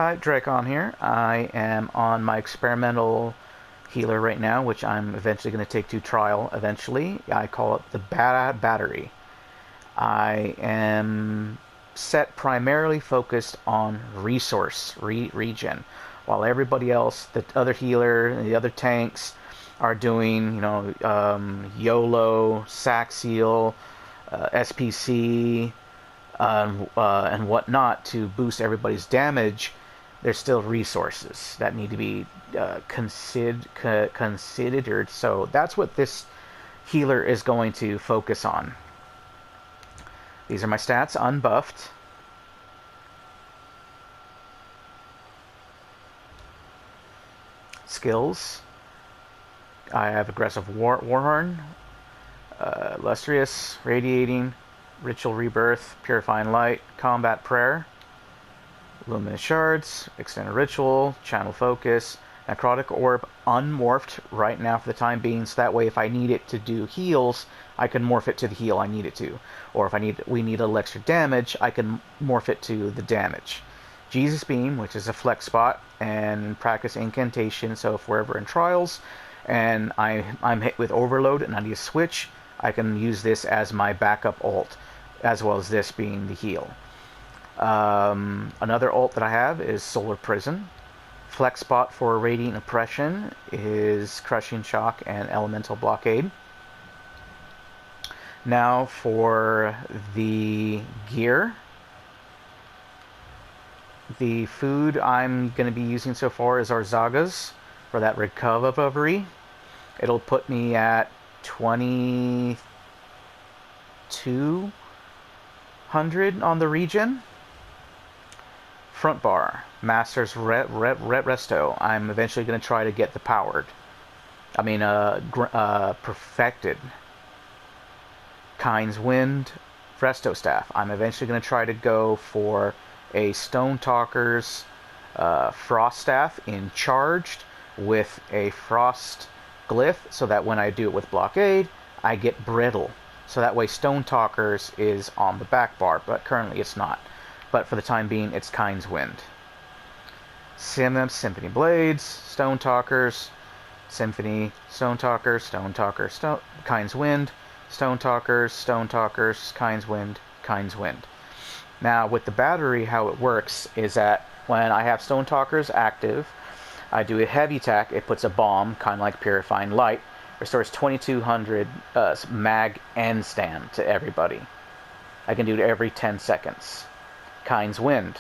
Hi, Dracon here. I am on my experimental healer right now, which I'm eventually going to take to trial eventually. I call it the battery. I am set primarily focused on resource regen, while everybody else, the other healer and the other tanks, are doing, YOLO, sac seal, SPC, and whatnot to boost everybody's damage. There's still resources that need to be considered. So that's what this healer is going to focus on. These are my stats, unbuffed. Skills. I have aggressive warhorn, illustrious, radiating, ritual rebirth, purifying light, combat prayer, luminous shards, extended ritual, channel focus, necrotic orb, unmorphed right now for the time being, so that way if I need it to do heals, I can morph it to the heal I need it to. Or if we need a little extra damage, I can morph it to the damage. Jesus Beam, which is a flex spot, and practice incantation, so if we're ever in trials and I'm hit with overload and I need to switch, I can use this as my backup ult, as well as this being the heal. Another ult that I have is Solar Prison. Flex spot for Radiant Oppression is Crushing Shock and Elemental Blockade. Now for the gear. The food I'm going to be using so far is Arzagas for that recovery. It'll put me at 2200 on the regen. Front bar, Master's Resto. I'm eventually going to try to get the perfected. Kind's Wind, Resto Staff. I'm eventually going to try to go for a Stone Talker's Frost Staff in charged with a Frost Glyph, so that when I do it with Blockade, I get Brittle. So that way Stone Talker's is on the back bar, but currently it's not. But for the time being, it's Kind's Wind. Symphony Blades, Stone Talkers, Symphony, Stone Talker, Kind's Wind, Stone Talkers, Kind's Wind, Kind's Wind. Now, with the battery, how it works is that when I have Stone Talkers active, I do a heavy attack, it puts a bomb, kind of like Purifying Light, restores 2200 mag and stam to everybody. I can do it every 10 seconds. Kind's Wind.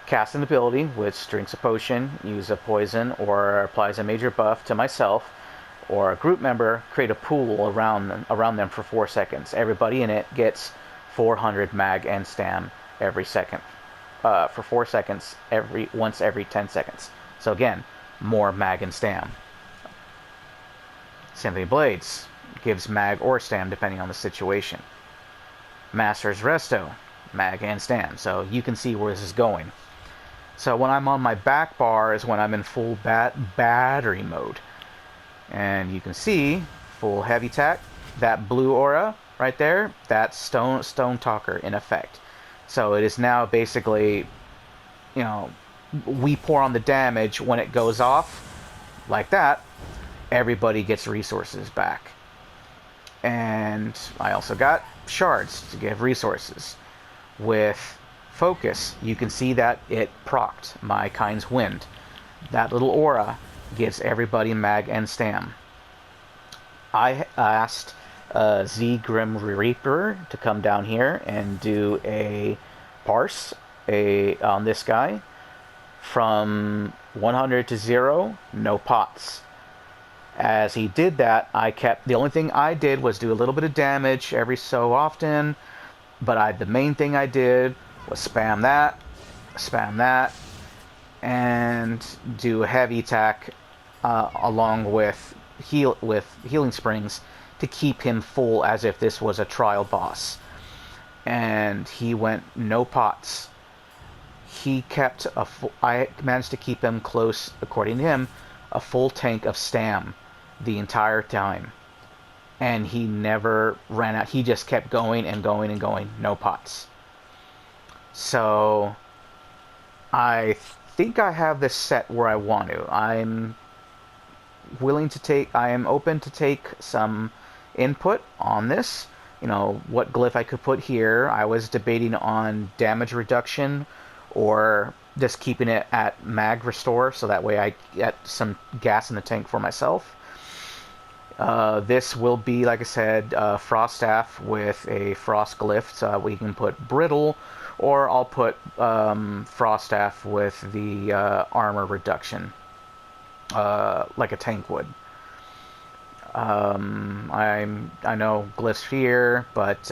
Cast an ability, which drinks a potion, use a poison, or applies a major buff to myself, or a group member, create a pool around them for 4 seconds. Everybody in it gets 400 mag and stam every second. For 4 seconds, once every 10 seconds. So again, more mag and stam. Symphony Blades gives mag or stam depending on the situation. Master's Resto, mag and stam. So you can see where this is going. So when I'm on my back bar is when I'm in full battery mode. And you can see full heavy attack, that blue aura right there, that's Stone Talker in effect. So it is now basically, we pour on the damage when it goes off, like that, everybody gets resources back. And I also got shards to give resources. With focus, you can see that it procced my Kind's Wind. That little aura gives everybody mag and stam. I asked Z Grim Reaper to come down here and do a parse on this guy from 100 to 0, no pots. As he did that, the only thing I did was do a little bit of damage every so often, but the main thing I did was spam that, and do a heavy attack along with healing springs to keep him full as if this was a trial boss. And he went no pots. I managed to keep him close, according to him, a full tank of stam the entire time. And he never ran out. He just kept going and going and going. No pots. So I think I have this set where I want to. I am open to take some input on this. You know, what glyph I could put here. I was debating on damage reduction or just keeping it at mag restore so that way I get some gas in the tank for myself. This will be, like I said, Frost Staff with a Frost Glyph, so we can put Brittle, or I'll put Frost Staff with the armor reduction, like a tank would. I know Glyphs here, but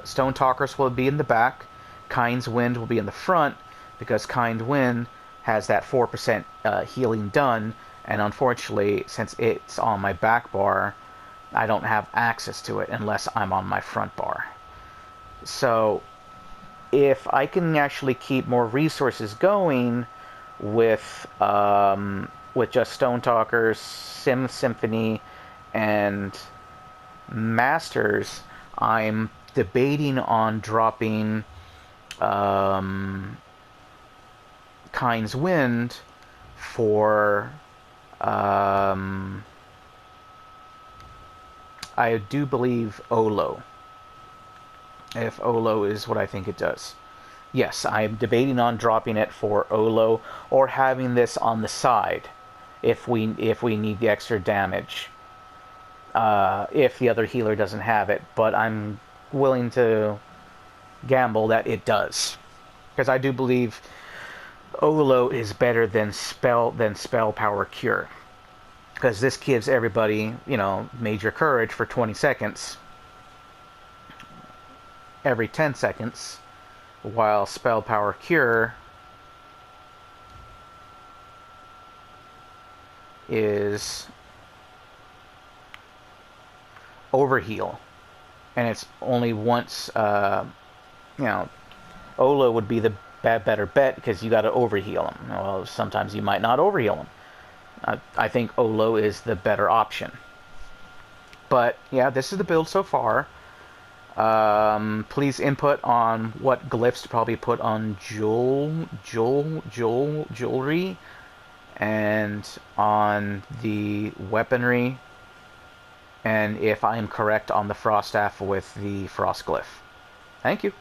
Stone Talkers will be in the back. Kind's Wind will be in the front, because Kind Wind has that 4% healing done, and unfortunately, since it's on my back bar, I don't have access to it unless I'm on my front bar. So, if I can actually keep more resources going with just Stone Talkers, Symphony, and Masters, I'm debating on dropping Kind's Wind for I do believe Olo. If Olo is what I think it does. Yes, I'm debating on dropping it for Olo or having this on the side if we need the extra damage. If the other healer doesn't have it, but I'm willing to gamble that it does. Because I do believe Olo is better than spell power cure. Because this gives everybody, you know, major courage for 20 seconds. Every 10 seconds. While spell power cure is overheal. And it's only once, you know, Olo would be the better bet because you got to overheal him. Well, sometimes you might not overheal him. I think Olo is the better option. But yeah, this is the build so far. Please input on what glyphs to probably put on jewelry, and on the weaponry, and if I am correct on the Frost Staff with the Frost Glyph. Thank you.